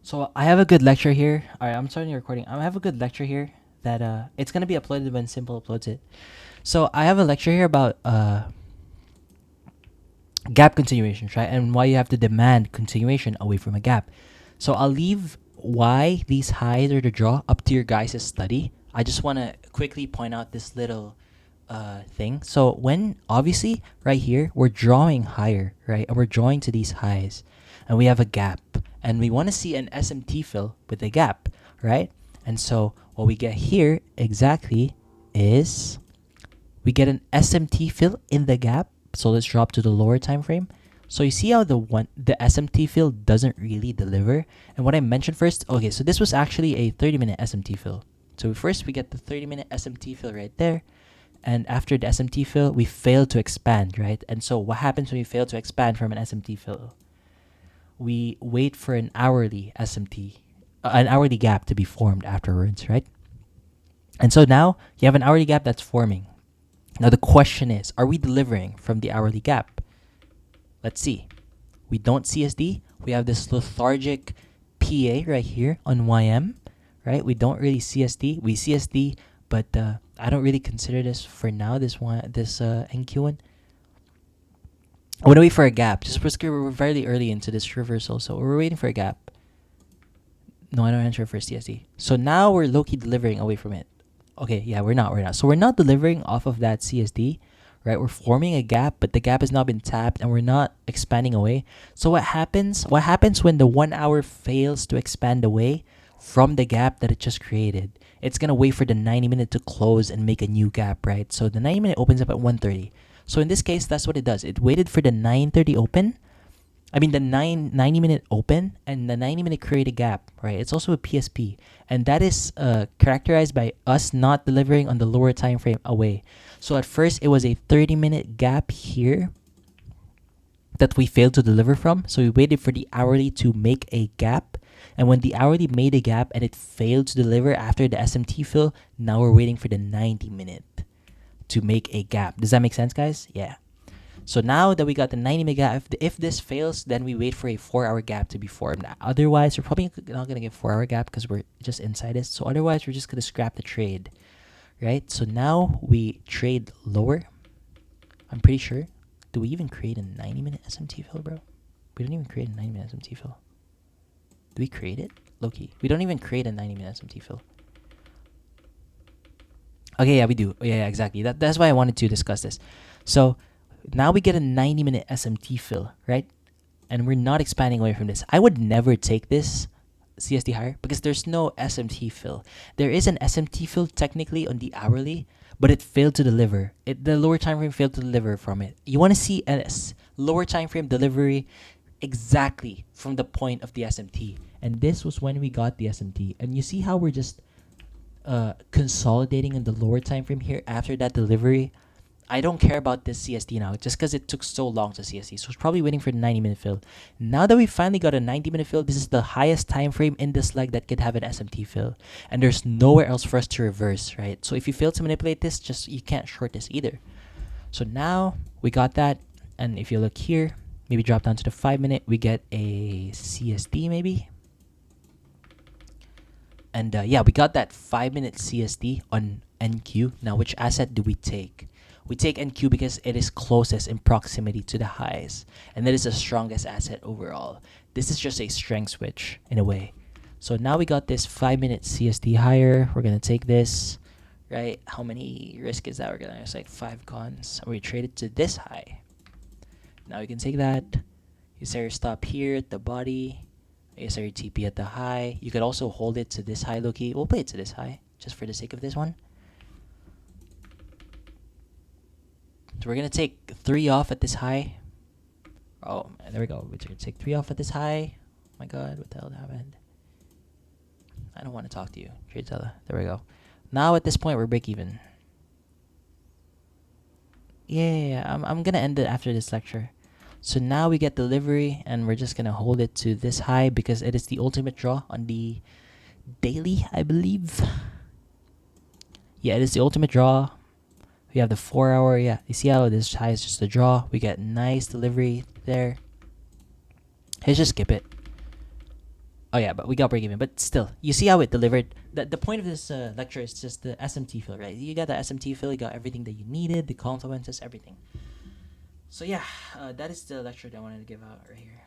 So I have a good lecture here. All right, I'm starting the recording. I have a good lecture here that it's gonna be uploaded when Simple uploads it. So I have a lecture here about gap continuations, right? And why you have to demand continuation away from a gap. So I'll leave why these highs are to draw up to your guys' study. I just want to quickly point out this little thing. So when obviously right here we're drawing higher, right? And we're drawing to these highs, and we have a gap, and we want to see an SMT fill with a gap, right? And so what we get here exactly is we get an SMT fill in the gap. So let's drop to the lower time frame. So you see how the SMT fill doesn't really deliver. And what I mentioned first, okay, so this was actually a 30-minute SMT fill. So first we get the 30-minute SMT fill right there. And after the SMT fill, we fail to expand, right? And so what happens when we fail to expand from an SMT fill? We wait for an hourly SMT, an hourly gap to be formed afterwards, right? And so now you have an hourly gap that's forming. Now the question is, are we delivering from the hourly gap? Let's see. We don't CSD. We have this lethargic PA right here on YM, right? We don't really CSD. We CSD, but I don't really consider this for now, this NQ1. I want to wait for a gap. Just because we're very early into this reversal, so we're waiting for a gap. No, I don't enter for CSD. So now we're low-key delivering away from it. Okay, yeah, we're not. So we're not delivering off of that CSD, right? We're forming a gap, but the gap has not been tapped, and we're not expanding away. So what happens? What happens when the 1 hour fails to expand away from the gap that it just created? It's gonna wait for the 90-minute to close and make a new gap, right? So the 90-minute opens up at 1:30. So in this case, that's what it does. It waited for the 9:30 open. I mean the 90-minute open, and the 90-minute create a gap, right? It's also a PSP, and that is characterized by us not delivering on the lower time frame away. So at first it was a 30-minute gap here that we failed to deliver from. So we waited for the hourly to make a gap, and when the hourly made a gap and it failed to deliver after the SMT fill, now we're waiting for the 90-minute to make a gap. Does that make sense, guys? Yeah. So now that we got the 90-minute gap, if this fails, then we wait for a 4-hour gap to be formed. Otherwise, we're probably not going to get 4-hour gap because we're just inside it. So otherwise, we're just going to scrap the trade, right? So now we trade lower. I'm pretty sure. Do we even create a 90-minute SMT fill, bro? We don't even create a 90-minute SMT fill. Do we create it? Low-key. We don't even create a 90-minute SMT fill. Okay, yeah, we do. Yeah, exactly. That's why I wanted to discuss this. So now we get a 90-minute SMT fill, right? And we're not expanding away from this. I would never take this CSD higher because there's no SMT fill. There is an SMT fill technically on the hourly, but it failed to deliver. The lower time frame failed to deliver from it. You want to see a lower time frame delivery exactly from the point of the SMT. And this was when we got the SMT. And you see how we're just consolidating in the lower time frame here after that delivery. I don't care about this CSD now just because it took so long to CSD. So it's probably waiting for the 90-minute fill. Now that we finally got a 90-minute fill, this is the highest time frame in this leg that could have an SMT fill. And there's nowhere else for us to reverse, right? So if you fail to manipulate this, you can't short this either. So now we got that. And if you look here, maybe drop down to the 5-minute, we get a CSD maybe. And yeah, we got that 5-minute CSD on NQ. Now, which asset do we take? We take NQ because it is closest in proximity to the highs, and that is the strongest asset overall. This is just a strength switch in a way. So now we got this 5-minute CSD higher. We're gonna take this, right? How many risk is that? We're gonna, it's like 5 cons. We trade it to this high. Now you can take that. You set your stop here at the body. You set your TP at the high. You could also hold it to this high, low-key. We'll play it to this high just for the sake of this one. So we're going to take 3 off at this high. Oh, man, there we go. We're going to take 3 off at this high. Oh my god, what the hell happened? I don't want to talk to you. There we go. Now at this point, we're break even. Yeah, I'm going to end it after this lecture. So now we get delivery, and we're just going to hold it to this high because it is the ultimate draw on the daily, I believe. Yeah, it is the ultimate draw. We have the 4-hour. Yeah, you see how this high is just a draw. We get nice delivery there. Let's just skip it. Oh yeah, but we got break even. But still, you see how it delivered. The point of this lecture is just the SMT fill, right? You got the SMT fill. You got everything that you needed, the consequences, everything. So yeah, that is the lecture that I wanted to give out right here.